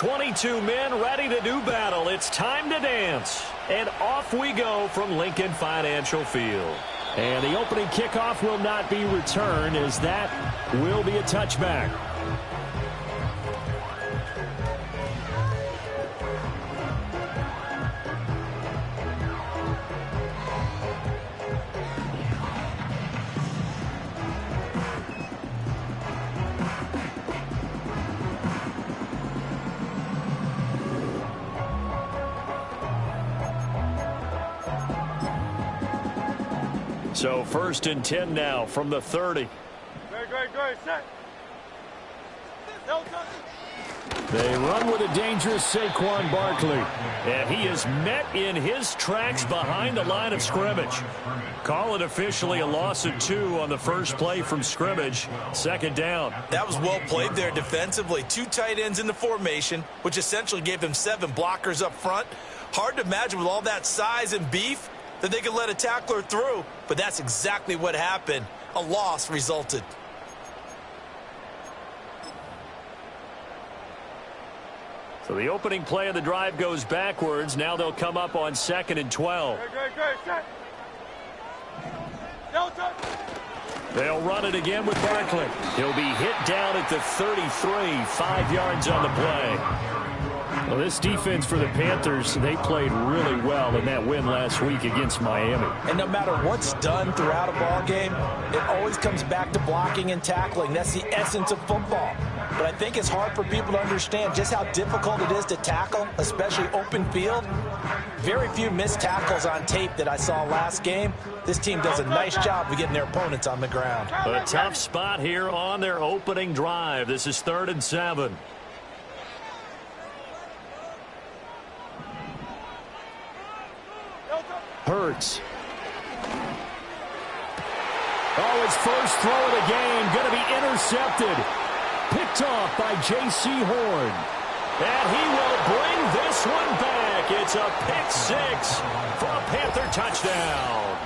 22 men ready to do battle. It's time to dance. And off we go from Lincoln Financial Field. And the opening kickoff will not be returned, as that will be a touchback. So 1st and 10 now from the 30. Great. Set. They run with a dangerous Saquon Barkley. And he is met in his tracks behind the line of scrimmage. Call it officially a loss of 2 on the first play from scrimmage. 2nd down. That was well played there defensively. 2 tight ends in the formation, which essentially gave them 7 blockers up front. Hard to imagine with all that size and beef that they could let a tackler through, but that's exactly what happened. A loss resulted. So the opening play of the drive goes backwards. Now they'll come up on 2nd and 12. Great. Set. They'll run it again with Barkley. He'll be hit down at the 33, 5 yards on the play. Well, this defense for the Panthers, they played really well in that win last week against Miami. And no matter what's done throughout a ball game, it always comes back to blocking and tackling. That's the essence of football. But I think it's hard for people to understand just how difficult it is to tackle, especially open field. Very few missed tackles on tape that I saw last game. This team does a nice job of getting their opponents on the ground. A tough spot here on their opening drive. This is 3rd and 7. Hurts. Oh, his first throw of the game going to be intercepted. Picked off by J.C. Horn. And he will bring this one back. It's a pick 6 for a Panther touchdown.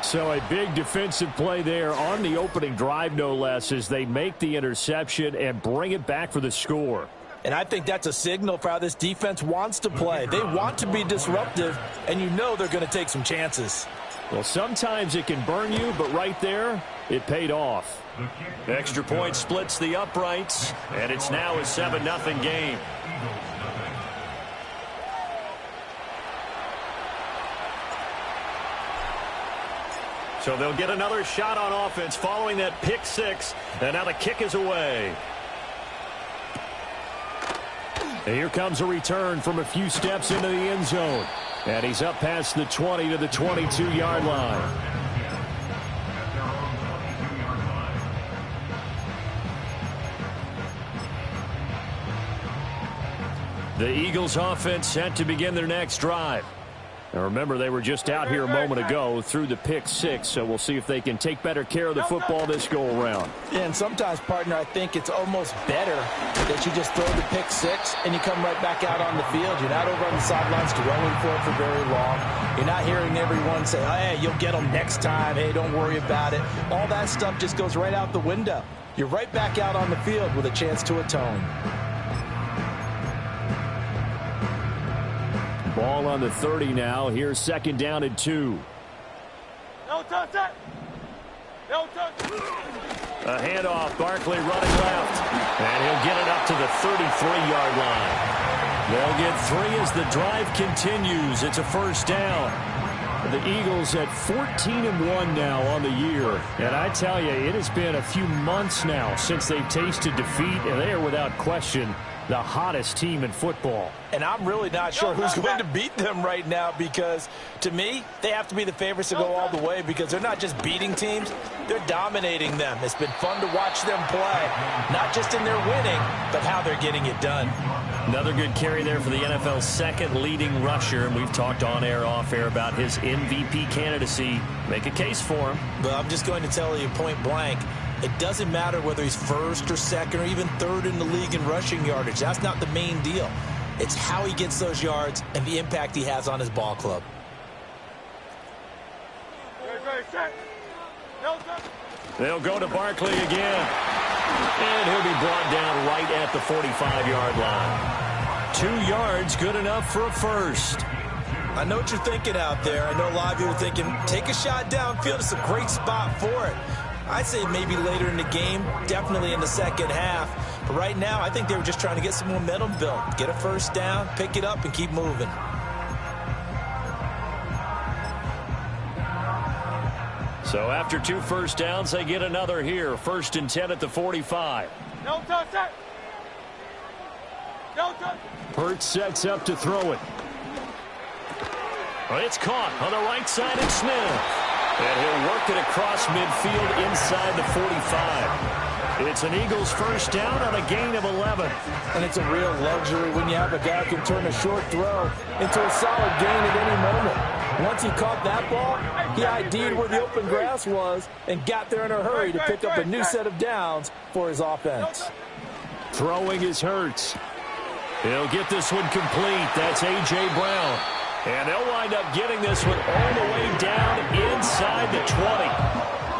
So a big defensive play there on the opening drive, no less, as they make the interception and bring it back for the score. And I think that's a signal for how this defense wants to play. They want to be disruptive, and you know they're going to take some chances. Well, sometimes it can burn you, but right there, it paid off. Extra point splits the uprights, and it's now a 7-0 game. So they'll get another shot on offense following that pick 6, and now the kick is away. And here comes a return from a few steps into the end zone. And he's up past the 20 to the 22-yard line. The Eagles offense set to begin their next drive. Now remember, they were just out here a moment ago through the pick 6, so we'll see if they can take better care of the football this go-around. Yeah, and sometimes, partner, I think it's almost better that you just throw the pick 6 and you come right back out on the field. You're not over on the sidelines dwelling for it for very long. You're not hearing everyone say, hey, you'll get them next time. Hey, don't worry about it. All that stuff just goes right out the window. You're right back out on the field with a chance to atone. Ball on the 30 now. Here's 2nd down and 2. No touch that. No touch. A handoff. Barkley running left. And he'll get it up to the 33-yard line. They'll get 3 as the drive continues. It's a 1st down. The Eagles at 14-1 now on the year. And I tell you, it has been a few months now since they've tasted defeat, and they are without question the hottest team in football. And I'm really not sure who's going to beat them right now, because to me, they have to be the favorites to go all the way, because they're not just beating teams, they're dominating them. It's been fun to watch them play, not just in their winning, but how they're getting it done. Another good carry there for the NFL's 2nd leading rusher, and we've talked on air, off air about his MVP candidacy. Make a case for him. But I'm just going to tell you point blank, it doesn't matter whether he's 1st or 2nd or even 3rd in the league in rushing yardage. That's not the main deal. It's how he gets those yards and the impact he has on his ball club. They'll go to Barkley again. And he'll be brought down right at the 45-yard line. 2 yards, good enough for a first. I know what you're thinking out there. I know a lot of you are thinking, take a shot downfield. It's a great spot for it. I'd say maybe later in the game, definitely in the second half. But right now, I think they were just trying to get some momentum built. Get a first down, pick it up, and keep moving. So after 2 first downs, they get another here. 1st and 10 at the 45. No touch it. No touch. Hurts sets up to throw it. Well, it's caught on the right side of Smith. And he'll work it across midfield inside the 45. It's an Eagles first down on a gain of 11. And it's a real luxury when you have a guy who can turn a short throw into a solid gain at any moment. Once he caught that ball, he ID'd where the open grass was and got there in a hurry to pick up a new set of downs for his offense. Throwing is Hurts. He'll get this one complete. That's A.J. Brown. And they'll wind up getting this one all the way down inside the 20.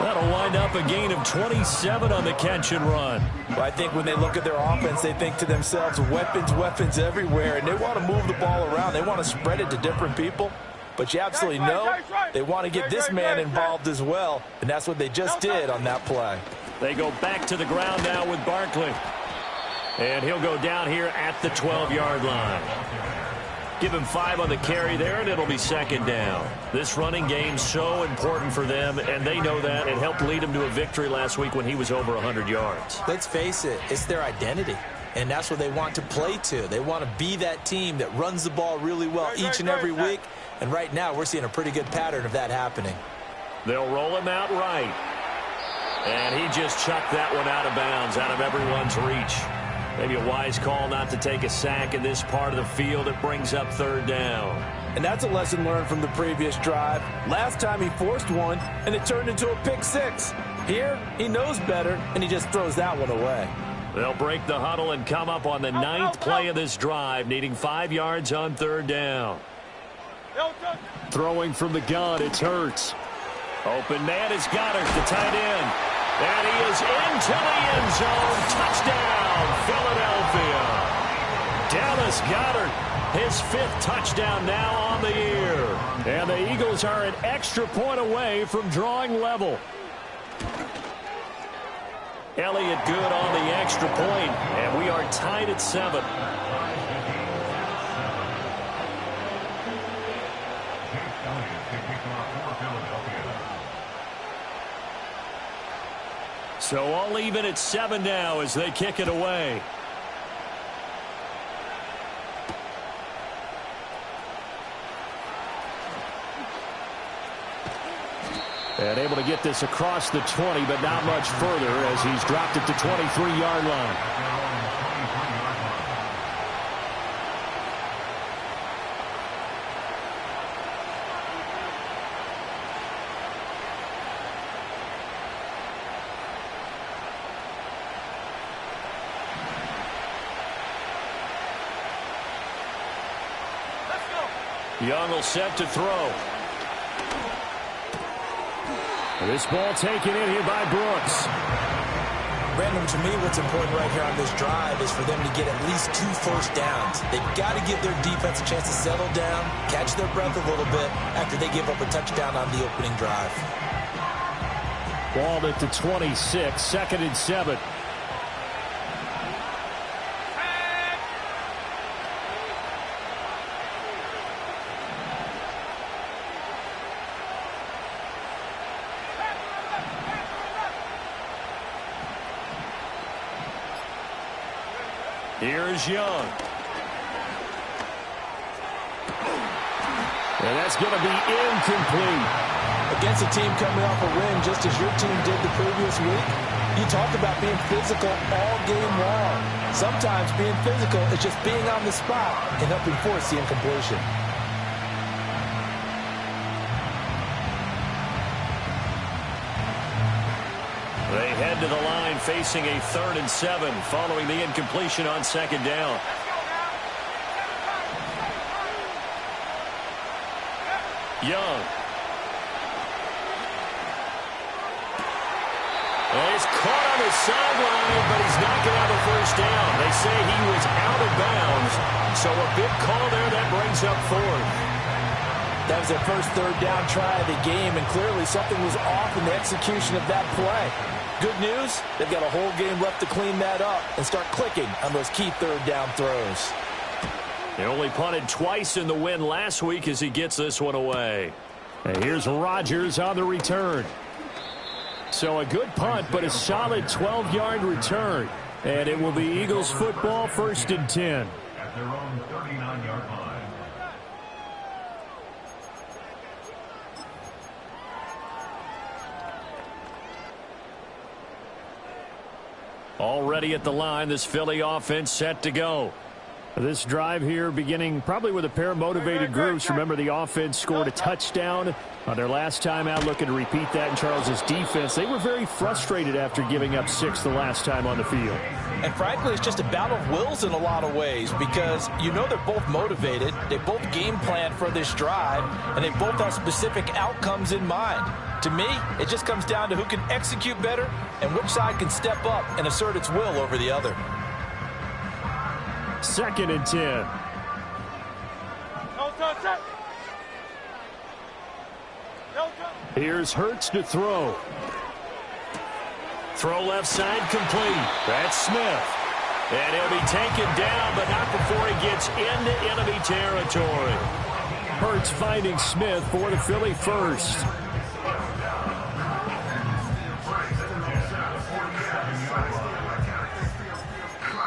That'll wind up a gain of 27 on the catch and run. Well, I think when they look at their offense, they think to themselves, weapons, weapons everywhere. And they want to move the ball around. They want to spread it to different people. But you absolutely know they want to get this man involved as well. And that's what they just did on that play. They go back to the ground now with Barkley. And he'll go down here at the 12-yard line. Give him 5 on the carry there, and it'll be 2nd down. This running game's so important for them, and they know that. It helped lead them to a victory last week when he was over 100 yards. Let's face it, it's their identity, and that's what they want to play to. They want to be that team that runs the ball really well each and every week, and right now we're seeing a pretty good pattern of that happening. They'll roll him out right, and he just chucked that one out of bounds, out of everyone's reach. Maybe a wise call not to take a sack in this part of the field. It brings up 3rd down. And that's a lesson learned from the previous drive. Last time he forced one, and it turned into a pick 6. Here, he knows better, and he just throws that one away. They'll break the huddle and come up on the 9th play of this drive, needing 5 yards on 3rd down. Throwing from the gun, it's Hurts. Open man is Goddard, the tight end. And he is into the end zone. Touchdown, Philadelphia. Dallas Goedert, his 5th touchdown now on the year. And the Eagles are an extra point away from drawing level. Elliott good on the extra point, and we are tied at 7. So all even at 7 now as they kick it away. And able to get this across the 20, but not much further as he's dropped it to 23-yard line. Young will set to throw. This ball taken in here by Brooks. Brandon, to me, what's important right here on this drive is for them to get at least 2 first downs. They've got to give their defense a chance to settle down, catch their breath a little bit after they give up a touchdown on the opening drive. Ball at the 26, 2nd and 7. Here's Young. And that's going to be incomplete. Against a team coming off a win just as your team did the previous week, you talked about being physical all game long. Sometimes being physical is just being on the spot and helping force the incompletion. They head to the line facing a 3rd and 7 following the incompletion on 2nd down. Young. And he's caught on the sideline, but he's not going to have a first down. They say he was out of bounds, so a big call there that brings up fourth. That was their first third down try of the game, and clearly something was off in the execution of that play. Good news, they've got a whole game left to clean that up and start clicking on those key third down throws. He only punted twice in the win last week as he gets this one away. And here's Rodgers on the return. So a good punt, but a solid 12-yard return. And it will be Eagles football, 1st and 10. At their own 39-yard line. Already at the line, this Philly offense set to go. This drive here beginning probably with a pair of motivated groups. Remember, the offense scored a touchdown on their last time out, looking to repeat that in Charles's defense. They were very frustrated after giving up 6 the last time on the field. And frankly, it's just a battle of wills in a lot of ways because you know they're both motivated, they both game plan for this drive, and they both have specific outcomes in mind. To me, it just comes down to who can execute better and which side can step up and assert its will over the other. 2nd and 10. No touch it. No touch. Here's Hurts to throw. Throw left side complete. That's Smith. And he'll be taken down, but not before he gets into enemy territory. Hurts finding Smith for the Philly first.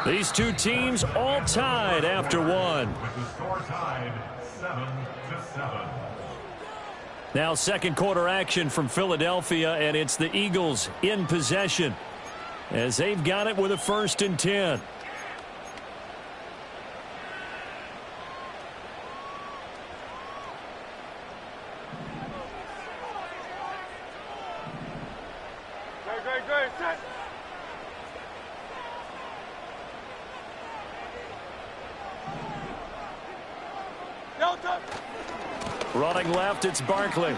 These two teams all tied after one. With the score tied 7-7. Now second quarter action from Philadelphia, and it's the Eagles in possession as they've got it with a 1st and 10. Great, set. No touch. Running left, it's Barkley.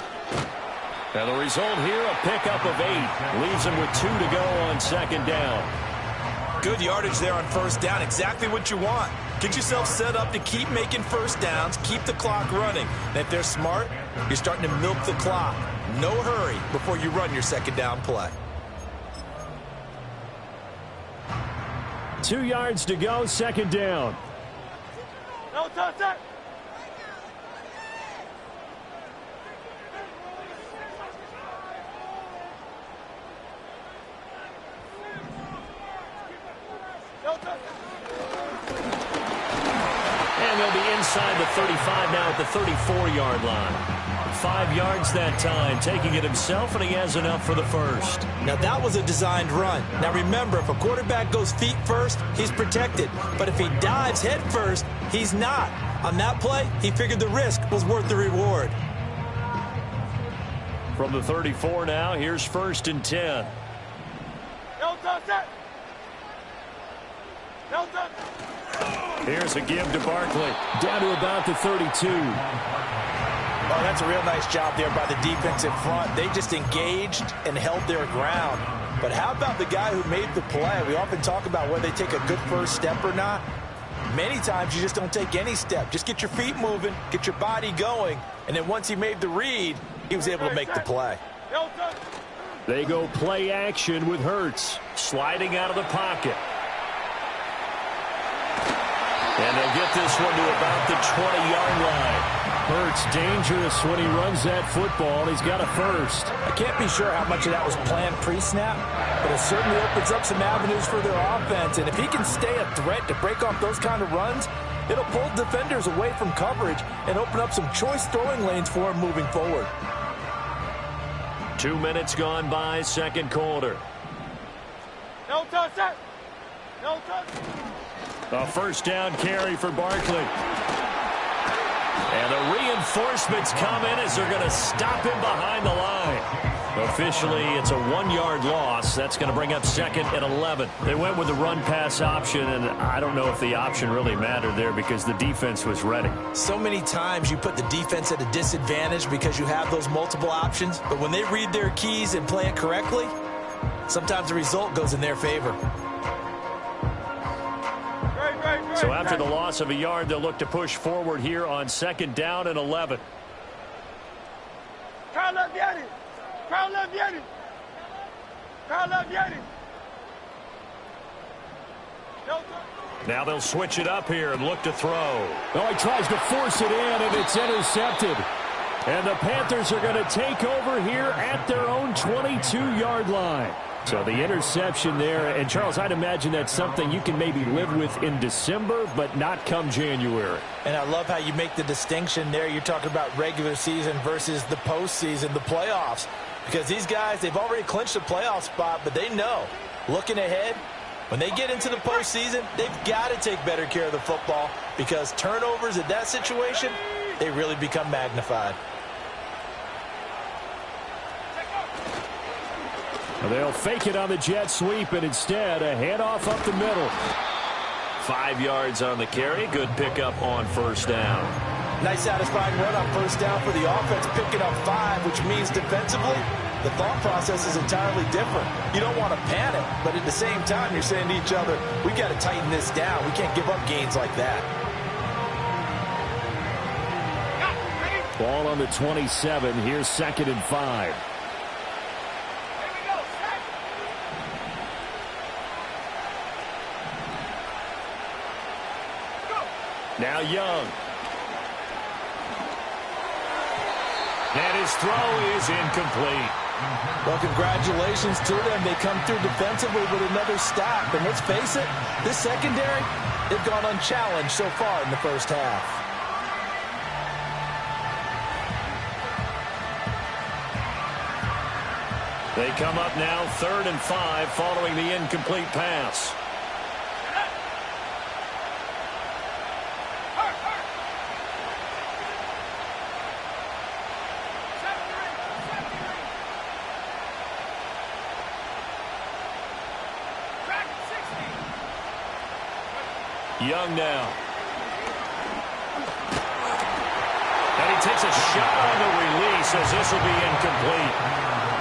And the result here, a pickup of 8. Leaves him with 2 to go on 2nd down. Good yardage there on 1st down, exactly what you want. Get yourself set up to keep making 1st downs, keep the clock running. And if they're smart, you're starting to milk the clock. No hurry before you run your 2nd down play. 2 yards to go, 2nd down. No touch it. And they'll be inside the 35 now at the 34-yard line. 5 yards that time, taking it himself, and he has enough for the first. Now, that was a designed run. Now, remember, if a quarterback goes feet first, he's protected. But if he dives head first, he's not. On that play, he figured the risk was worth the reward. From the 34 now, here's 1st and 10. No touch it. No touch. Here's a give to Barkley. Down to about the 32. Oh, that's a real nice job there by the defensive front. They just engaged and held their ground. But how about the guy who made the play? We often talk about whether they take a good first step or not. Many times you just don't take any step. Just get your feet moving, get your body going, and then once he made the read, he was able to make the play. No touch. They go play action with Hurts. Sliding out of the pocket. And they'll get this one to about the 20-yard line. Hurts dangerous when he runs that football, and he's got a first. I can't be sure how much of that was planned pre-snap, but it certainly opens up some avenues for their offense. And if he can stay a threat to break off those kind of runs, it'll pull defenders away from coverage and open up some choice throwing lanes for him moving forward. 2 minutes gone by, second quarter. No touch it. No touch. A first down carry for Barkley. And the reinforcements come in as they're going to stop him behind the line. Officially, it's a 1-yard loss. That's going to bring up 2nd and 11. They went with the run-pass option, and I don't know if the option really mattered there because the defense was ready. So many times you put the defense at a disadvantage because you have those multiple options, but when they read their keys and play it correctly, sometimes the result goes in their favor. So after the loss of a yard, they'll look to push forward here on 2nd down and 11. Now they'll switch it up here and look to throw. Oh, he tries to force it in, and it's intercepted. And the Panthers are going to take over here at their own 22-yard line. So the interception there, and Charles, I'd imagine that's something you can maybe live with in December, but not come January. And I love how you make the distinction there. You're talking about regular season versus the postseason, the playoffs. Because these guys, they've already clinched a playoff spot, but they know, looking ahead, when they get into the postseason, they've got to take better care of the football because turnovers in that situation, they really become magnified. They'll fake it on the jet sweep, and instead a handoff up the middle. 5 yards on the carry. Good pickup on 1st down. Nice satisfying run on 1st down for the offense, picking up 5, which means defensively, the thought process is entirely different. You don't want to panic, but at the same time, you're saying to each other, we got to tighten this down. We can't give up gains like that. Ball on the 27. Here's 2nd and 5. Now Young. And his throw is incomplete. Well, congratulations to them. They come through defensively with another stop. And let's face it, this secondary, they've gone unchallenged so far in the first half. They come up now 3rd and 5 following the incomplete pass. Young now. And he takes a shot on the release as this will be incomplete.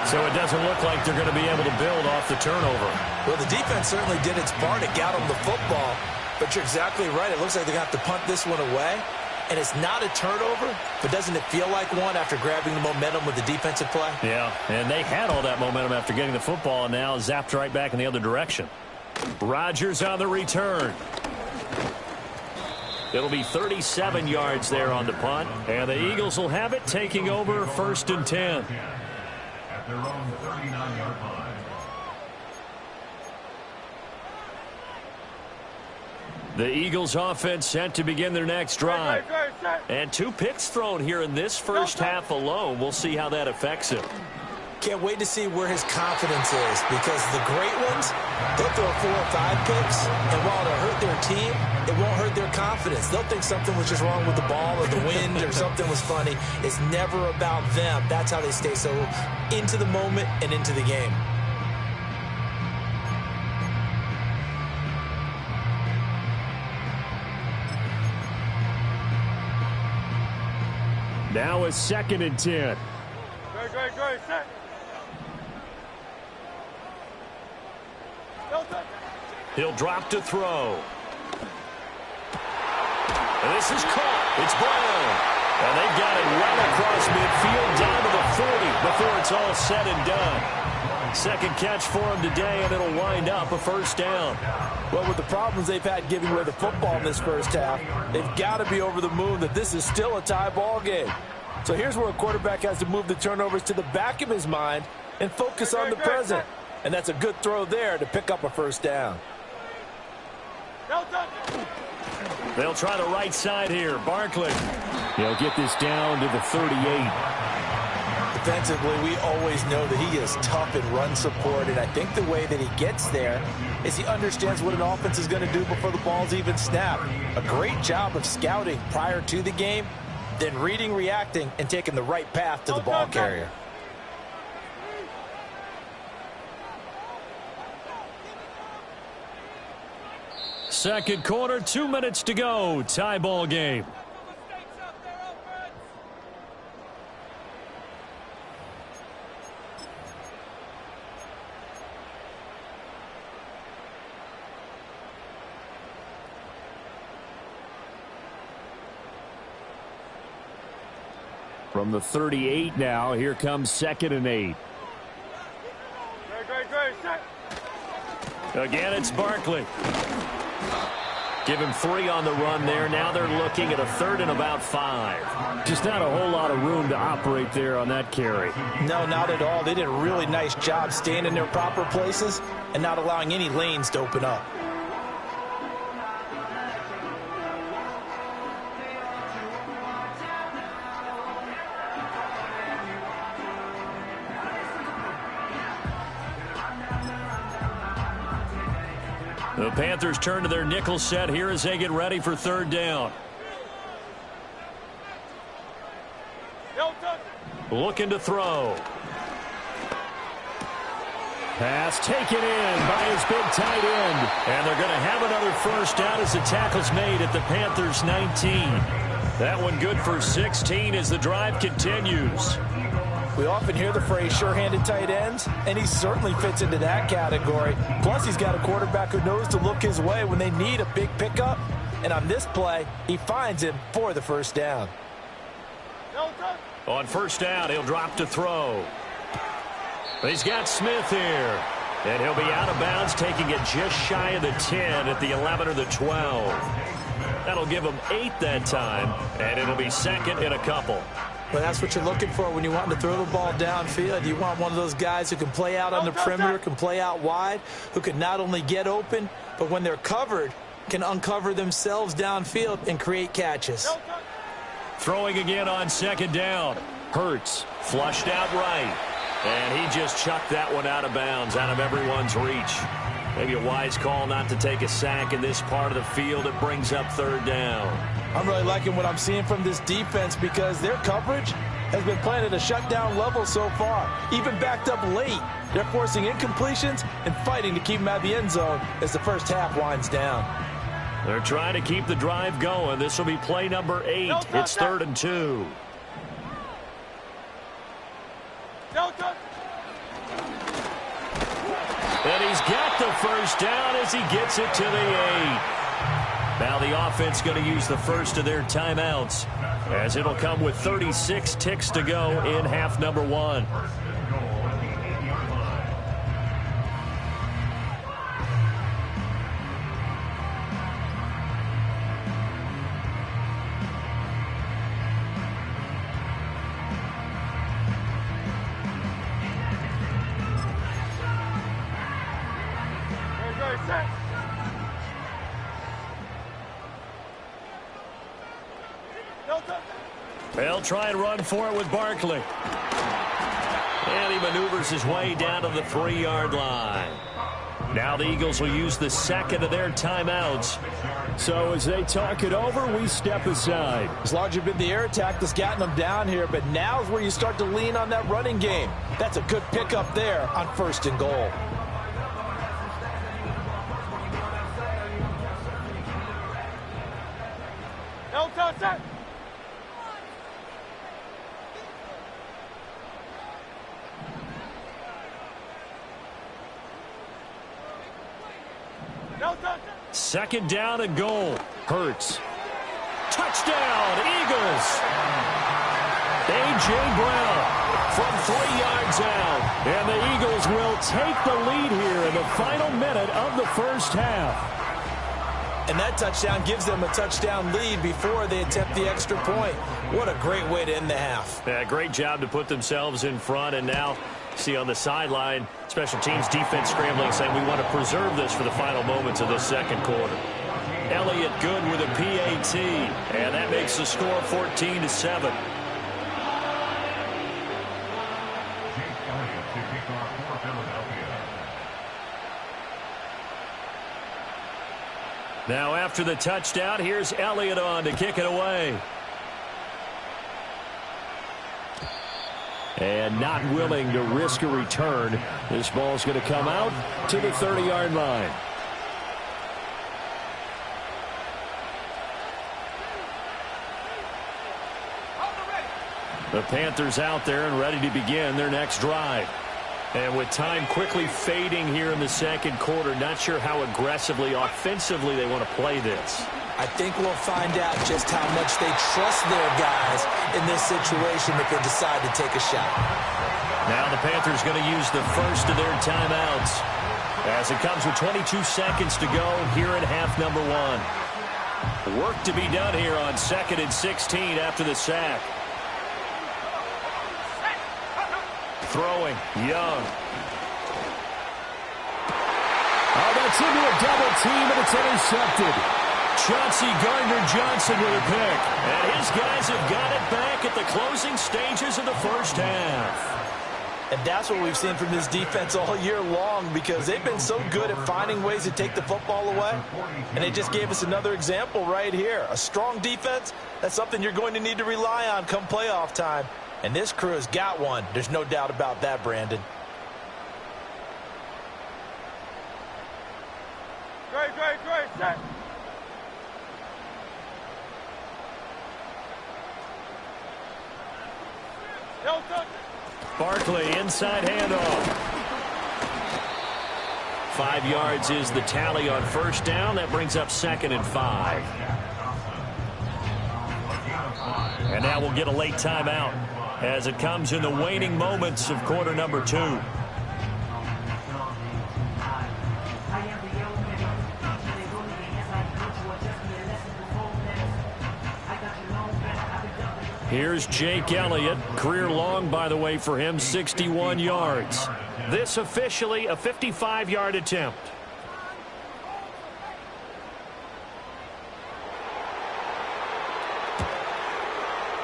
So it doesn't look like they're going to be able to build off the turnover. Well, the defense certainly did its part to get them the football. But you're exactly right. It looks like they're going to have to punt this one away. And it's not a turnover, but doesn't it feel like one after grabbing the momentum with the defensive play? Yeah, and they had all that momentum after getting the football and now zapped right back in the other direction. Rodgers on the return. It'll be 37 yards there on the punt. And the Eagles will have it, taking over 1st and 10. At their own 39-yard line. The Eagles offense set to begin their next drive. And 2 picks thrown here in this first half alone. We'll see how that affects him. Can't wait to see where his confidence is because the great ones, they'll throw 4 or 5 picks, and while it'll hurt their team, it won't hurt their confidence. They'll think something was just wrong with the ball or the wind or something was funny. It's never about them. That's how they stay so into the moment and into the game. Now a 2nd and 10. Great, set. He'll drop to throw. And this is caught. It's Brown. And they've got it right across midfield down to the 40 before it's all said and done. Second catch for him today, and it'll wind up a 1st down. Well, with the problems they've had giving away the football in this first half, they've got to be over the moon that this is still a tie ball game. So here's where a quarterback has to move the turnovers to the back of his mind and focus on the present. And that's a good throw there to pick up a 1st down. They'll try the right side here. Barkley. He'll get this down to the 38. Defensively, we always know that he is tough in run support, and I think the way that he gets there is he understands what an offense is going to do before the ball's even snapped. A great job of scouting prior to the game, then reading, reacting, and taking the right path to the ball carrier. Second quarter, 2 minutes to go. Tie ball game. From the 38 now, here comes 2nd and 8. Great, set. Again, it's Barkley. Give him 3 on the run there. Now they're looking at a 3rd and about 5. Just not a whole lot of room to operate there on that carry. No, not at all. They did a really nice job staying in their proper places and not allowing any lanes to open up. The Panthers turn to their nickel set here as they get ready for 3rd down. Looking to throw. Pass taken in by his big tight end. And they're going to have another 1st down as the tackle's made at the Panthers' 19. That one good for 16 as the drive continues. We often hear the phrase sure-handed tight ends, and he certainly fits into that category. Plus, he's got a quarterback who knows to look his way when they need a big pickup. And on this play, he finds him for the 1st down. On 1st down, he'll drop to throw. He's got Smith here. And he'll be out of bounds, taking it just shy of the 10 at the 11 or the 12. That'll give him 8 that time, and it'll be 2nd and a couple. Well, that's what you're looking for when you want to throw the ball downfield. You want one of those guys who can play out on the perimeter, can play out wide, who can not only get open, but when they're covered, can uncover themselves downfield and create catches. Throwing again on 2nd down. Hurts flushed out right. And he just chucked that one out of bounds, out of everyone's reach. Maybe a wise call not to take a sack in this part of the field. It brings up 3rd down. I'm really liking what I'm seeing from this defense because their coverage has been playing at a shutdown level so far. Even backed up late, they're forcing incompletions and fighting to keep them out of the end zone as the 1st half winds down. They're trying to keep the drive going. This will be play number 8. It's 3rd and 2. And he's got the 1st down as he gets it to the 8. Now the offense going to use the first of their timeouts as it'll come with 36 ticks to go in half number 1. They'll try and run for it with Barkley. And he maneuvers his way down to the 3-yard line. Now the Eagles will use the 2nd of their timeouts. So as they talk it over, we step aside. It's largely been the air attack that's gotten them down here, but now's where you start to lean on that running game. That's a good pickup there on 1st and goal. Second down and goal. Hurts. Touchdown, Eagles. A.J. Brown from 3 yards out. And the Eagles will take the lead here in the final minute of the 1st half. And that touchdown gives them a touchdown lead before they attempt the extra point. What a great way to end the half. Yeah, great job to put themselves in front. And now, see on the sideline, special teams defense scrambling, saying we want to preserve this for the final moments of this 2nd quarter. Elliott good with a PAT. And that makes the score 14-7. Now after the touchdown, here's Elliott on to kick it away. And not willing to risk a return. This ball's going to come out to the 30-yard line. The Panthers out there and ready to begin their next drive. And with time quickly fading here in the 2nd quarter, not sure how aggressively, offensively they want to play this. I think we'll find out just how much they trust their guys in this situation if they decide to take a shot. Now the Panthers going to use the first of their timeouts as it comes with 22 seconds to go here in half number one. Work to be done here on 2nd and 16 after the sack. Throwing, Young. Oh, that's into a double team, and it's intercepted. Chauncey Gardner-Johnson with a pick. And his guys have got it back at the closing stages of the first half. And that's what we've seen from this defense all year long, because they've been so good at finding ways to take the football away. And they just gave us another example right here. A strong defense, that's something you're going to need to rely on come playoff time. And this crew has got one. There's no doubt about that, Brandon. Great, set. Don't touch it. Barkley, inside handoff. 5 yards is the tally on first down. That brings up 2nd and 5. And now we'll get a late timeout as it comes in the waning moments of quarter number 2. Here's Jake Elliott. Career long, by the way, for him, 61 yards. This officially a 55-yard attempt.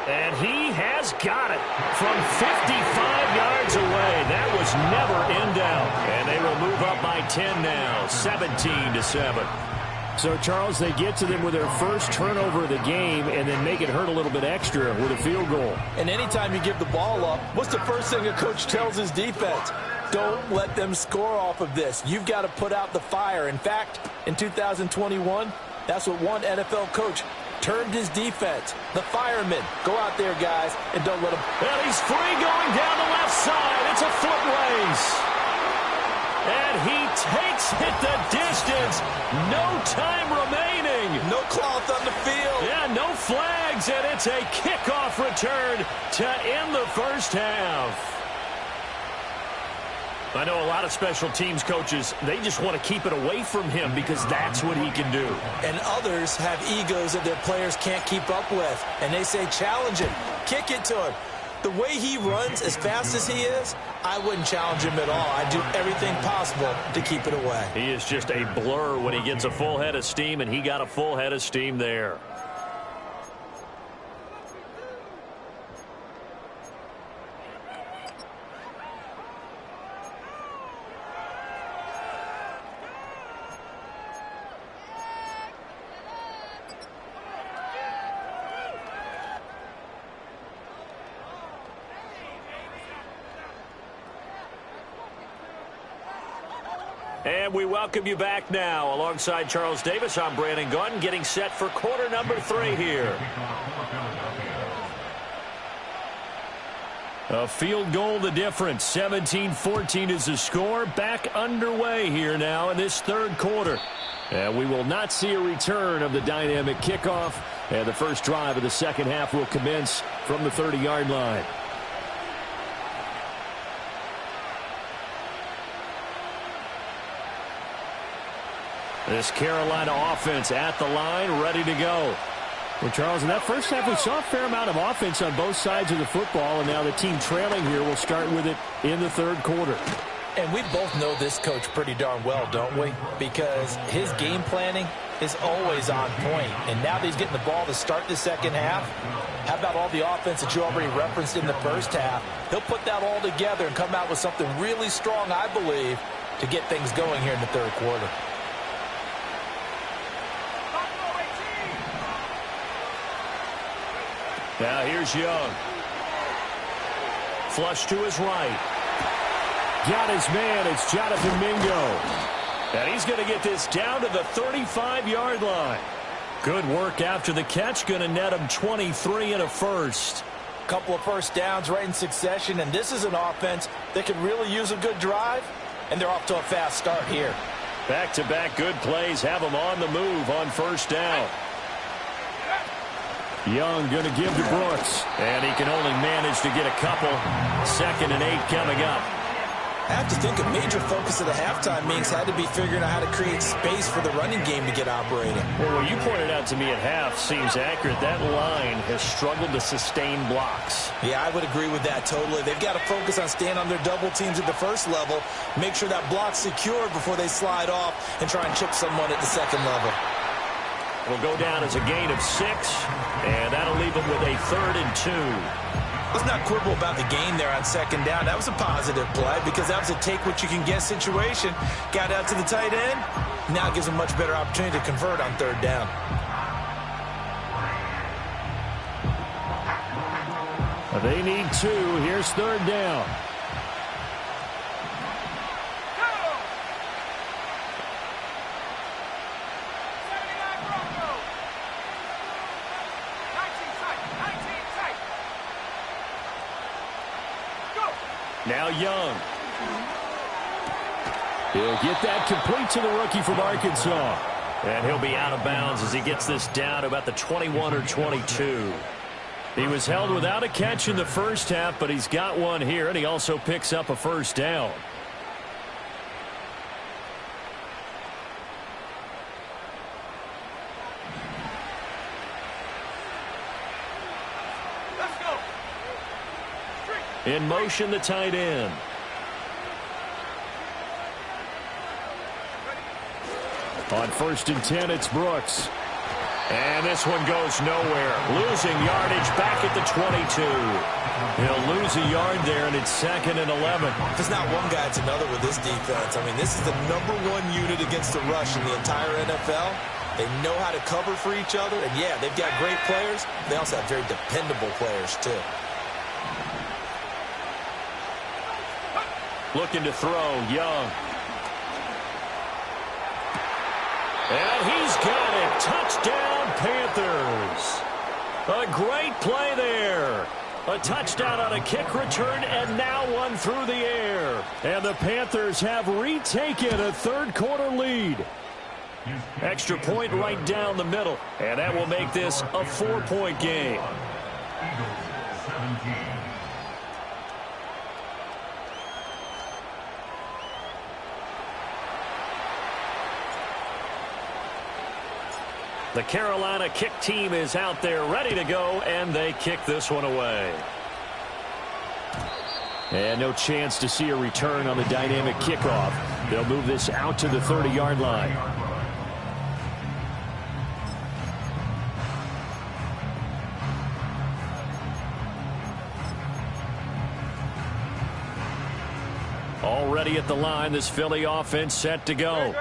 And he has got it from 55 yards away. That was never in doubt. And they will move up by 10 now, 17-7. So, Charles, they get to them with their first turnover of the game and then make it hurt a little bit extra with a field goal. And anytime you give the ball up, what's the first thing a coach tells his defense? Don't let them score off of this. You've got to put out the fire. In fact, in 2021, that's what one NFL coach termed his defense. The firemen. Go out there, guys, and don't let them. And he's free going down the left side. It's a foot race. And he takes it the distance. No time remaining. No cloth on the field. Yeah, no flags, and it's a kickoff return to end the first half. I know a lot of special teams coaches, they just want to keep it away from him because that's what he can do. And others have egos that their players can't keep up with. And they say, challenge him. Kick it to him. The way he runs as fast as he is, I wouldn't challenge him at all. I'd do everything possible to keep it away. He is just a blur when he gets a full head of steam, and he got a full head of steam there. And we welcome you back now. Alongside Charles Davis, I'm Brandon Gaudin, getting set for quarter number 3 here. A field goal the difference. 17-14 is the score. Back underway here now in this third quarter. And we will not see a return of the dynamic kickoff. And the first drive of the second half will commence from the 30-yard line. This Carolina offense at the line, ready to go. Well, Charles, in that first half, we saw a fair amount of offense on both sides of the football, and now the team trailing here will start with it in the third quarter. And we both know this coach pretty darn well, don't we? Because his game planning is always on point. And now that he's getting the ball to start the second half, how about all the offense that you already referenced in the first half? He'll put that all together and come out with something really strong, I believe, to get things going here in the third quarter. Now here's Young. Flush to his right. Got his man. It's Jonathan Mingo. And he's going to get this down to the 35-yard line. Good work after the catch. Going to net him 23 and a first. Couple of first downs right in succession, and this is an offense that could really use a good drive, and they're off to a fast start here. Back-to-back good plays have them on the move on first down. Young going to give to Brooks. And he can only manage to get a couple. 2nd and 8 coming up. I have to think a major focus of the halftime meetings had to be figuring out how to create space for the running game to get operating. Well, what you pointed out to me at half seems accurate. That line has struggled to sustain blocks. Yeah, I would agree with that totally. They've got to focus on staying on their double teams at the first level, make sure that block's secured before they slide off and try and chip someone at the second level. Will go down as a gain of 6, and that'll leave them with a 3rd and 2. Let's not quibble about the gain there on 2nd down. That was a positive play because that was a take-what-you-can-get situation. Got out to the tight end. Now it gives them a much better opportunity to convert on 3rd down. They need 2. Here's 3rd down. Now Young. He'll get that complete to the rookie from Arkansas. And he'll be out of bounds as he gets this down to about the 21 or 22. He was held without a catch in the first half, but he's got one here, and he also picks up a 1st down. In motion, the tight end. On 1st and 10, it's Brooks. And this one goes nowhere. Losing yardage back at the 22. He'll lose a yard there, and it's 2nd and 11. If it's not one guy, it's another with this defense. I mean, this is the #1 unit against the rush in the entire NFL. They know how to cover for each other. And, yeah, they've got great players. They also have very dependable players, too. Looking to throw, Young. And he's got it. Touchdown, Panthers. A great play there. A touchdown on a kick return, and now one through the air. And the Panthers have retaken a 3rd-quarter lead. Extra point right down the middle. And that will make this a 4-point game. Eagles 17. The Carolina kick team is out there ready to go, and they kick this one away. And no chance to see a return on the dynamic kickoff. They'll move this out to the 30-yard line. Already at the line, this Philly offense set to go.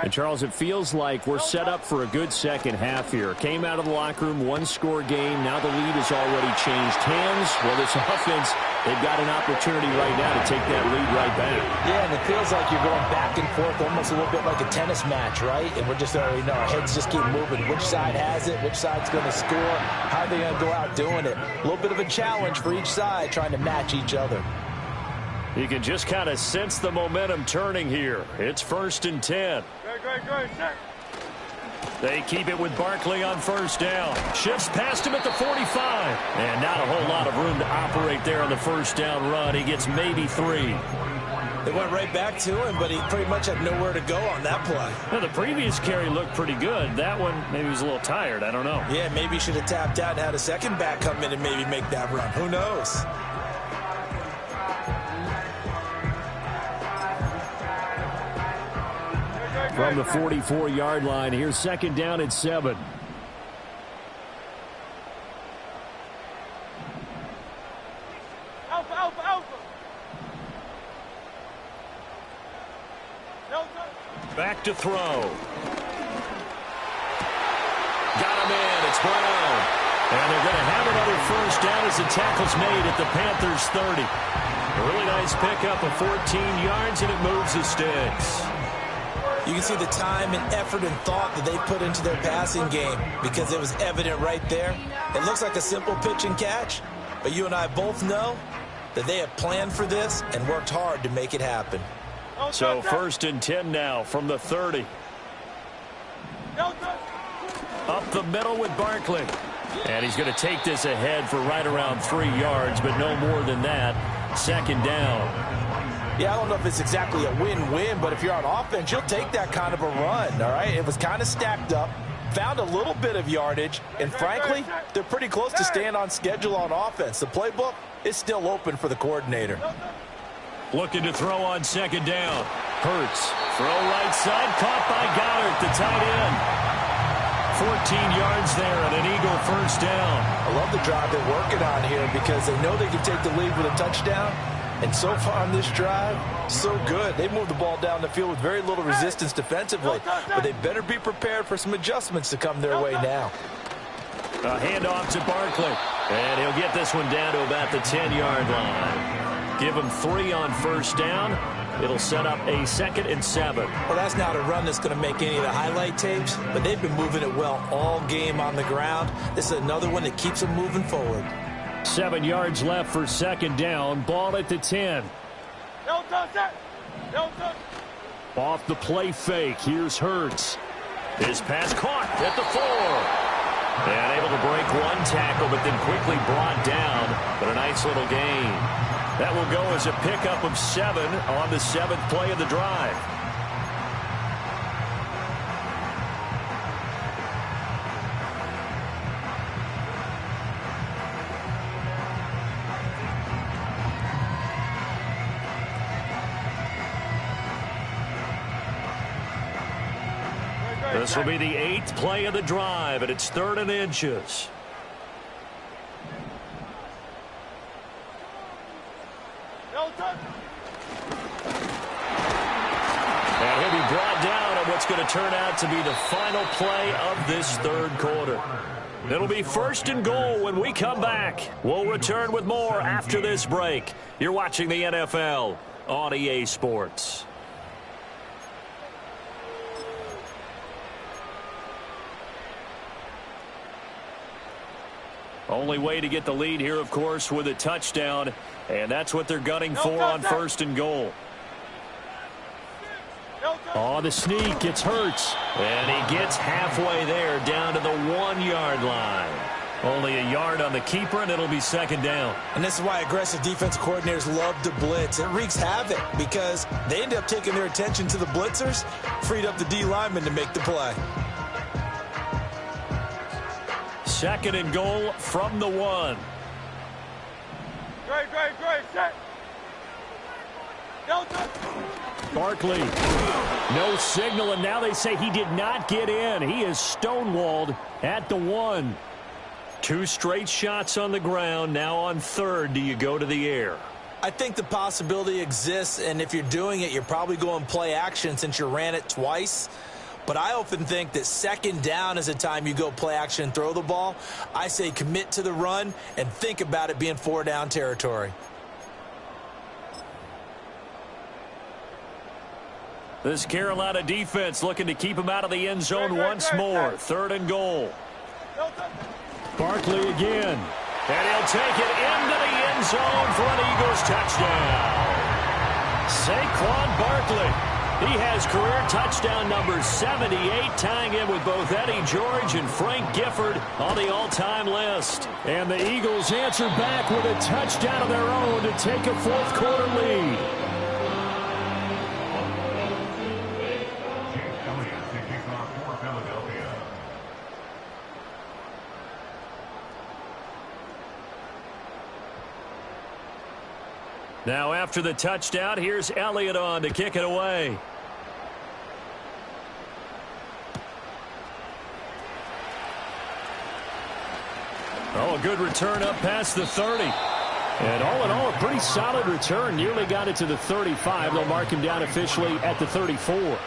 And, Charles, it feels like we're set up for a good second half here. Came out of the locker room, 1-score game. Now the lead has already changed hands. Well, this offense, they've got an opportunity right now to take that lead right back. Yeah, and it feels like you're going back and forth almost a little bit like a tennis match, right? And we're just already know our heads just keep moving. Which side has it? Which side's going to score? How are they going to go out doing it? A little bit of a challenge for each side trying to match each other. You can just kind of sense the momentum turning here. It's 1st and 10. Great, set. They keep it with Barkley on 1st down. Shifts past him at the 45. And not a whole lot of room to operate there on the 1st down run. He gets maybe 3. They went right back to him, but he pretty much had nowhere to go on that play. Well, the previous carry looked pretty good. That one, maybe he was a little tired. I don't know. Yeah, maybe he should have tapped out and had a second back come in and maybe make that run. Who knows? From the 44-yard line, here's 2nd down and 7. Alpha. Back to throw. Got him in. It's Brown. And they're going to have another 1st down as the tackle's made at the Panthers 30. A really nice pickup of 14 yards, and it moves the sticks. You can see the time and effort and thought that they put into their passing game because it was evident right there. It looks like a simple pitch and catch, but you and I both know that they have planned for this and worked hard to make it happen. So 1st and 10 now from the 30. Up the middle with Barkley. And he's going to take this ahead for right around 3 yards, but no more than that. Second down. Yeah, I don't know if it's exactly a win-win, but if you're on offense, you'll take that kind of a run, all right? It was kind of stacked up, found a little bit of yardage, and frankly, they're pretty close to staying on schedule on offense. The playbook is still open for the coordinator. Looking to throw on second down. Hurts. Throw right side, caught by Goddard, the tight end. 14 yards there and an Eagle first down. I love the drive they're working on here because they know they can take the lead with a touchdown. And so far on this drive, so good. They moved the ball down the field with very little resistance defensively. But they better be prepared for some adjustments to come their way now. A handoff to Barkley. And he'll get this one down to about the 10-yard line. Give him 3 on first down. It'll set up a 2nd and 7. Well, that's not a run that's going to make any of the highlight tapes, but they've been moving it well all game on the ground. This is another one that keeps them moving forward. 7 yards left for second down. Ball at the 10. Don't touch that. Don't touch. Off the play fake. Here's Hurts. His pass caught at the 4. And able to break one tackle, but then quickly brought down. But a nice little gain. That will go as a pickup of 7 on the 7th play of the drive. This will be the 8th play of the drive, and it's 3rd and inches. And he'll be brought down on what's going to turn out to be the final play of this 3rd quarter. It'll be 1st and goal when we come back. We'll return with more after this break. You're watching the NFL on EA Sports. Only way to get the lead here, of course, with a touchdown. And that's what they're gunning for on 1st and goal. On the sneak, it's Hurts. And he gets halfway there, down to the 1-yard line. Only a yard on the keeper, and it'll be 2nd down. And this is why aggressive defense coordinators love to blitz. It wreaks havoc because they end up taking their attention to the blitzers, freed up the D lineman to make the play. 2nd and goal from the 1. Great, set. Don't touch. Barkley, no signal, and now they say he did not get in. He is stonewalled at the 1. 2 straight shots on the ground. Now on 3rd, do you go to the air? I think the possibility exists, and if you're doing it, you're probably going play action since you ran it twice. But I often think that 2nd down is a time you go play action and throw the ball. I say commit to the run and think about it being 4-down territory. This Carolina defense looking to keep him out of the end zone once more. 3rd and goal. Barkley again. And he'll take it into the end zone for an Eagles touchdown. Saquon Barkley. He has career touchdown number 78, tying in with both Eddie George and Frank Gifford on the all-time list. And the Eagles answer back with a touchdown of their own to take a 4th quarter lead. Now after the touchdown, here's Elliott on to kick it away. Oh, a good return up past the 30. And all in all, a pretty solid return. Nearly got it to the 35. They'll mark him down officially at the 34.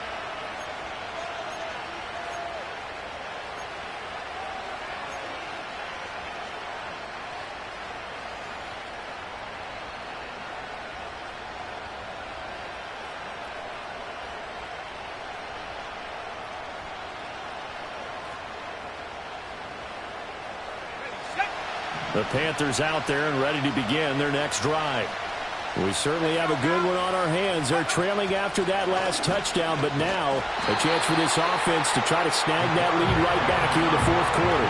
The Panthers out there and ready to begin their next drive. We certainly have a good one on our hands. They're trailing after that last touchdown, but now a chance for this offense to try to snag that lead right back here in the 4th quarter.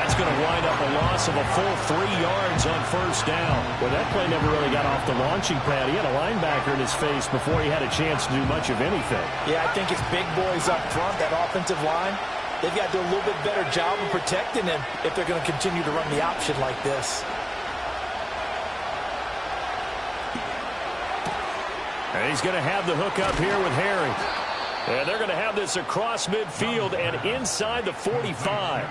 That's going to wind up a loss of a full 3 yards on first down. Well, that play never really got off the launching pad. He had a linebacker in his face before he had a chance to do much of anything. Yeah, I think it's big boys up front, that offensive line. They've got to do a little bit better job of protecting him if they're going to continue to run the option like this. And he's going to have the hook up here with Harry. And they're going to have this across midfield and inside the 45.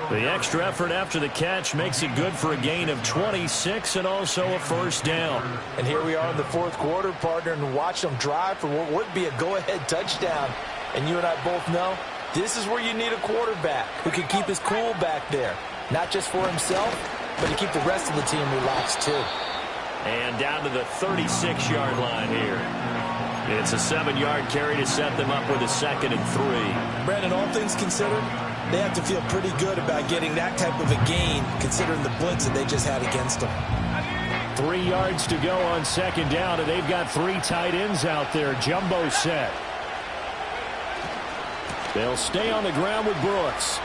The extra effort after the catch makes it good for a gain of 26 and also a first down. And here we are in the fourth quarter, partner, and watch them drive for what would be a go-ahead touchdown. And you and I both know this is where you need a quarterback who can keep his cool back there. Not just for himself, but to keep the rest of the team relaxed too. And down to the 36-yard line here. It's a 7-yard carry to set them up with a 2nd and 3. Brandon, all things considered, they have to feel pretty good about getting that type of a gain, considering the blitz that they just had against them. 3 yards to go on 2nd down, and they've got 3 tight ends out there. Jumbo set. They'll stay on the ground with Brooks.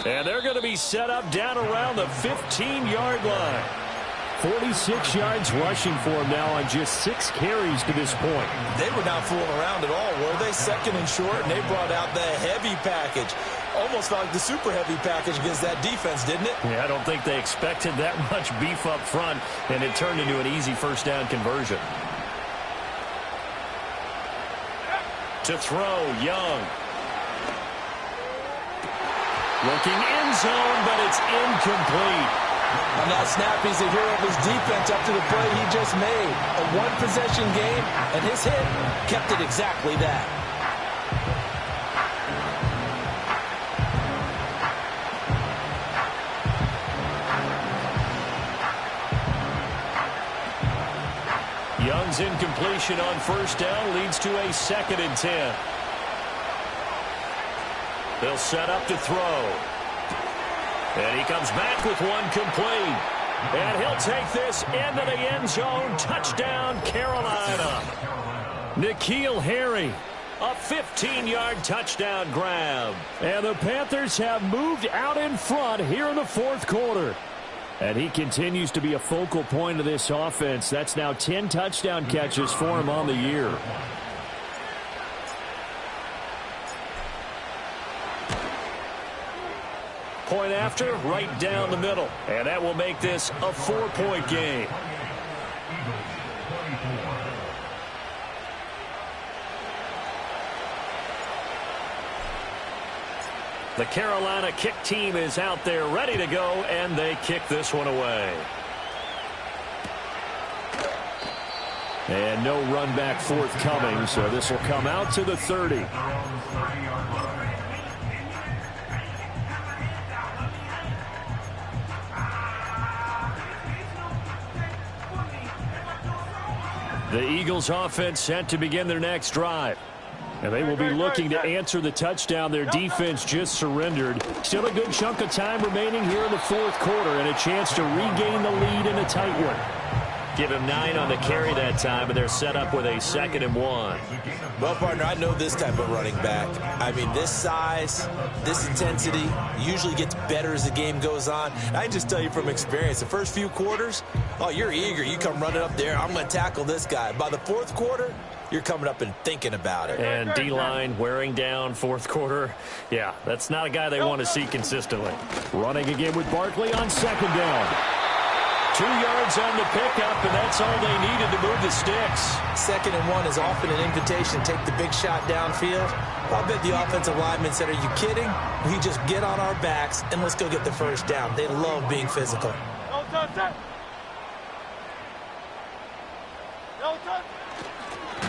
And they're going to be set up down around the 15-yard line. 46 yards rushing for him now on just 6 carries to this point. They were not fooling around at all, were they? 2nd and short, and they brought out the heavy package. Almost felt like the super heavy package against that defense, didn't it? Yeah, I don't think they expected that much beef up front, and it turned into an easy first down conversion. To throw, Young. Looking end zone, but it's incomplete. On that snap, he's the hero of his defense up to the play he just made. A one-possession game, and his hit kept it exactly that. Young's incompletion on first down leads to a 2nd and 10. They'll set up to throw. And he comes back with one complete. And he'll take this into the end zone. Touchdown, Carolina. N'Keal Harry. A 15-yard touchdown grab. And the Panthers have moved out in front here in the fourth quarter. And he continues to be a focal point of this offense. That's now 10 touchdown catches for him on the year. Point after, right down the middle. And that will make this a 4-point game. The Carolina kick team is out there ready to go, and they kick this one away. And no run back forthcoming, so this will come out to the 30. The Eagles offense set to begin their next drive. And they will be looking to answer the touchdown their defense just surrendered. Still a good chunk of time remaining here in the fourth quarter and a chance to regain the lead in a tight one. Give him 9 on the carry that time, and they're set up with a 2nd and 1. Well, partner, I know this type of running back. I mean, this size, this intensity usually gets better as the game goes on. I can just tell you from experience, the first few quarters, oh, you're eager. You come running up there, I'm going to tackle this guy. By the fourth quarter, you're coming up and thinking about it. And D-line wearing down fourth quarter. Yeah, that's not a guy they want to see consistently. Running again with Barkley on 2nd down. 2 yards on the pickup, and that's all they needed to move the sticks. 2nd and 1 is often an invitation to take the big shot downfield. I bet the offensive lineman said, are you kidding? We just get on our backs and let's go get the first down. They love being physical. No touch that. No touch.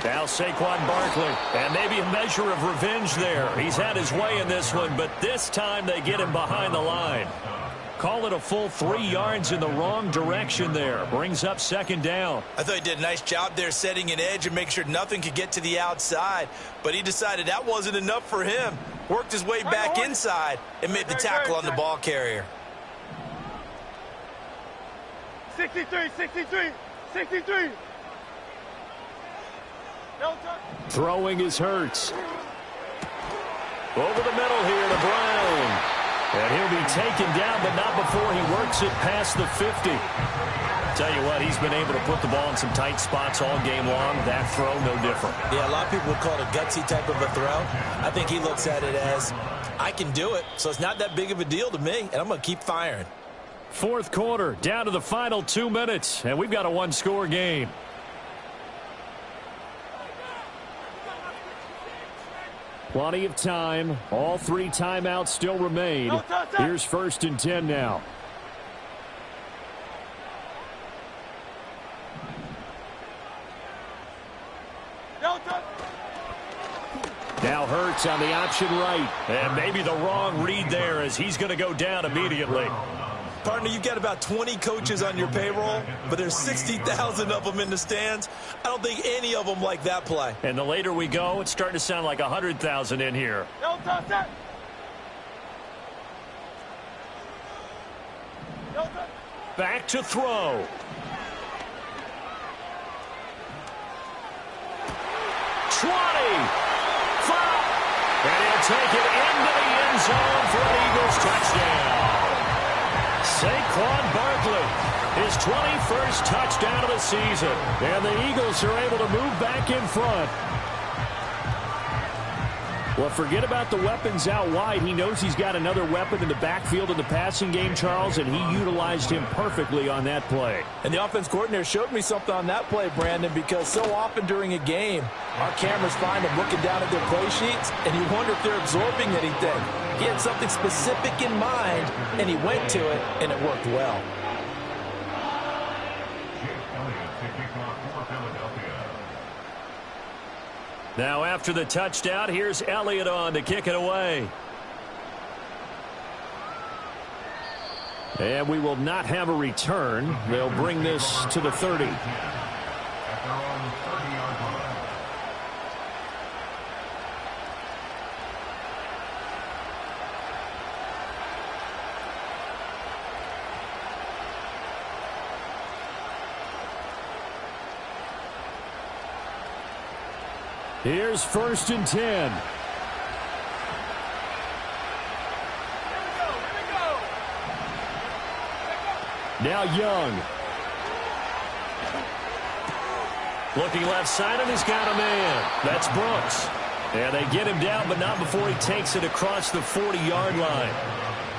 Now Saquon Barkley, and maybe a measure of revenge there. He's had his way in this one, but this time they get him behind the line. Call it a full 3 yards in the wrong direction there. Brings up 2nd down. I thought he did a nice job there setting an edge and making sure nothing could get to the outside. But he decided that wasn't enough for him. Worked his way back inside and made the tackle on the ball carrier. 63, 63, 63. No touch. Throwing is Hurts. Over the middle here to Brown. And he'll be taken down, but not before he works it past the 50. Tell you what, he's been able to put the ball in some tight spots all game long. That throw, no different. Yeah, a lot of people would call it a gutsy type of a throw. I think he looks at it as, I can do it, so it's not that big of a deal to me, and I'm going to keep firing. Fourth quarter, down to the final 2 minutes, and we've got a one-score game. Plenty of time. All 3 timeouts still remain. Here's 1st and 10 now. Now Hurts on the option right. And maybe the wrong read there as he's going to go down immediately. Partner, you've got about 20 coaches on your payroll, but there's 60,000 of them in the stands. I don't think any of them like that play. And the later we go, it's starting to sound like 100,000 in here. Back to throw. And he'll take it into the end zone for an Eagles touchdown. Saquon Barkley, his 21st touchdown of the season. And the Eagles are able to move back in front. Well, forget about the weapons out wide. He knows he's got another weapon in the backfield in the passing game, Charles, and he utilized him perfectly on that play. And the offense coordinator showed me something on that play, Brandon, because so often during a game, our cameras find them looking down at their play sheets, and you wonder if they're absorbing anything. He had something specific in mind, and he went to it, and it worked well. Now after the touchdown, here's Elliott on to kick it away. And we will not have a return. They'll bring this to the 30. Here's 1st and 10. Now Young. Looking left side, and he's got a man. That's Brooks. And they get him down, but not before he takes it across the 40-yard line.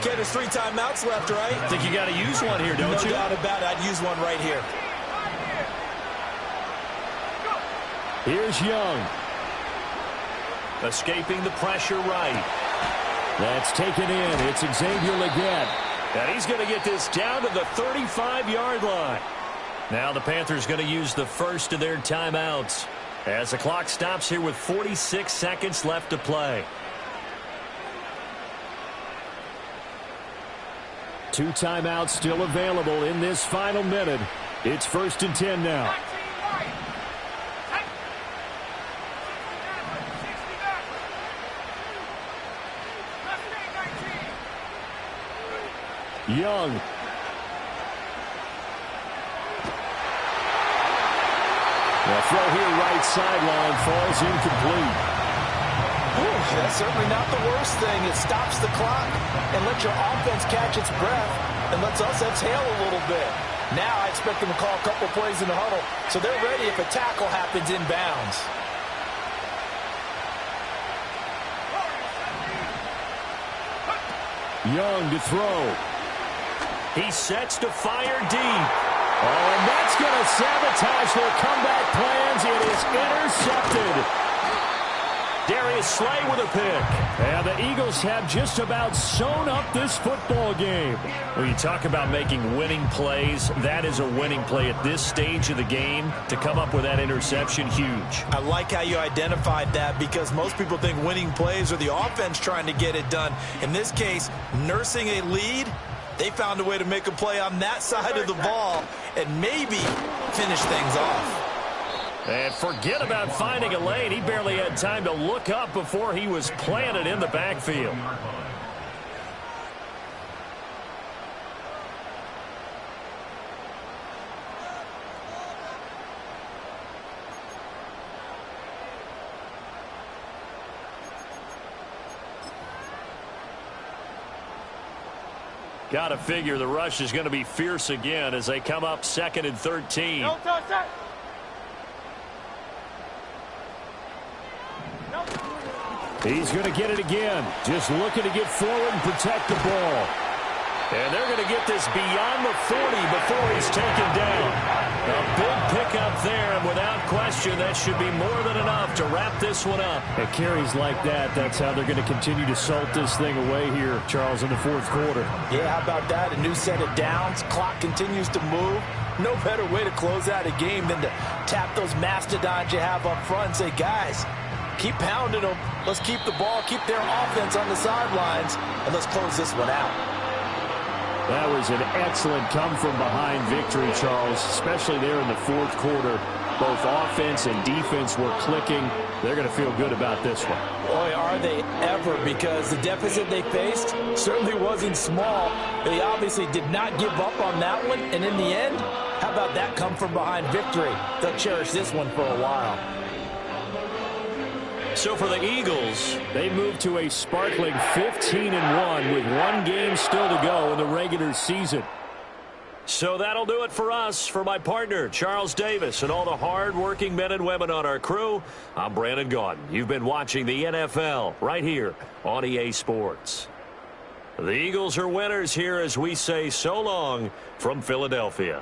Okay, there's 3 timeouts left, right? I think you got to use one here, don't you? No doubt about it. I'd use one right here. Here's Young. Escaping the pressure right. That's taken in. It's Xavier Legette. And he's going to get this down to the 35-yard line. Now the Panthers going to use the first of their timeouts as the clock stops here with 46 seconds left to play. 2 timeouts still available in this final minute. It's 1st and 10 now. Young. The throw here right sideline falls incomplete. Ooh, that's certainly not the worst thing. It stops the clock and lets your offense catch its breath and lets us exhale a little bit. Now I expect them to call a couple plays in the huddle so they're ready if a tackle happens inbounds. Young to throw. He sets to fire deep. Oh, and that's going to sabotage their comeback plans. It is intercepted. Darius Slay with a pick. And the Eagles have just about sewn up this football game. When you talk about making winning plays, that is a winning play at this stage of the game. To come up with that interception, huge. I like how you identified that because most people think winning plays are the offense trying to get it done. In this case, nursing a lead, they found a way to make a play on that side of the ball and maybe finish things off. And forget about finding a lane. He barely had time to look up before he was planted in the backfield. Got to figure the rush is going to be fierce again as they come up 2nd and 13. No touch that. He's going to get it again. Just looking to get forward and protect the ball. And they're going to get this beyond the 40 before he's taken down. A big pickup there, and without question, that should be more than enough to wrap this one up. At carries like that, that's how they're going to continue to salt this thing away here, Charles, in the 4th quarter. Yeah, how about that? A new set of downs. Clock continues to move. No better way to close out a game than to tap those mastodons you have up front and say, guys, keep pounding them. Let's keep the ball, keep their offense on the sidelines, and let's close this one out. That was an excellent come-from-behind victory, Charles, especially there in the 4th quarter. Both offense and defense were clicking. They're going to feel good about this one. Boy, are they ever, because the deficit they faced certainly wasn't small. They obviously did not give up on that one, and in the end, how about that come-from-behind victory? They'll cherish this one for a while. So for the Eagles, they move to a sparkling 15-1 with 1 game still to go in the regular season. So that'll do it for us. For my partner, Charles Davis, and all the hard-working men and women on our crew, I'm Brandon Gaudin. You've been watching the NFL right here on EA Sports. The Eagles are winners here as we say so long from Philadelphia.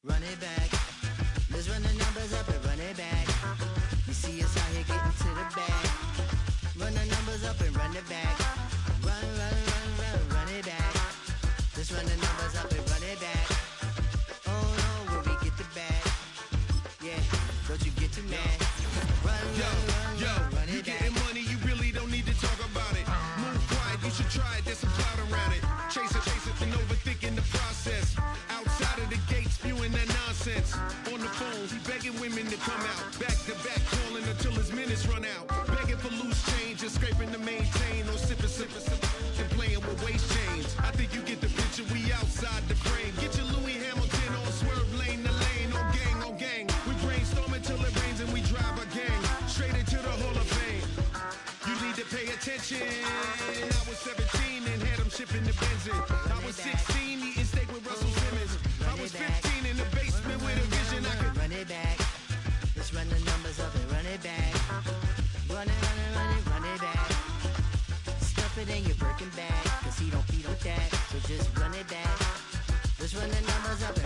Run it back. Let's run the numbers up and run it back. You see us out here getting to the bag. Run the numbers up and run it back. Run, run, run, run, run it back. Let's run the numbers up and run it back. Oh no, when we get the bag. Yeah, don't you get too mad. Run, run, run it back. You getting money, you really don't need to talk about it. Move quiet, you should try it, there's some clout around it. Chase it, and overthinking the process. Outside of the gate, spewing that nonsense. On the phone, he begging women to come out. Back to back, calling until his minutes run out. Begging for loose change, just scraping to maintain. Or sipping, and playing with waste chains. I think you get the picture. in the Benzin. I was 16 eating steak with Russell Simmons. I was 15 in the basement with a vision. I could run it back. Let's run the numbers up and run it back. Run it back. Stuff it in your Birkin bag, cause he don't feed on that. So just run it back. Let's run the numbers up and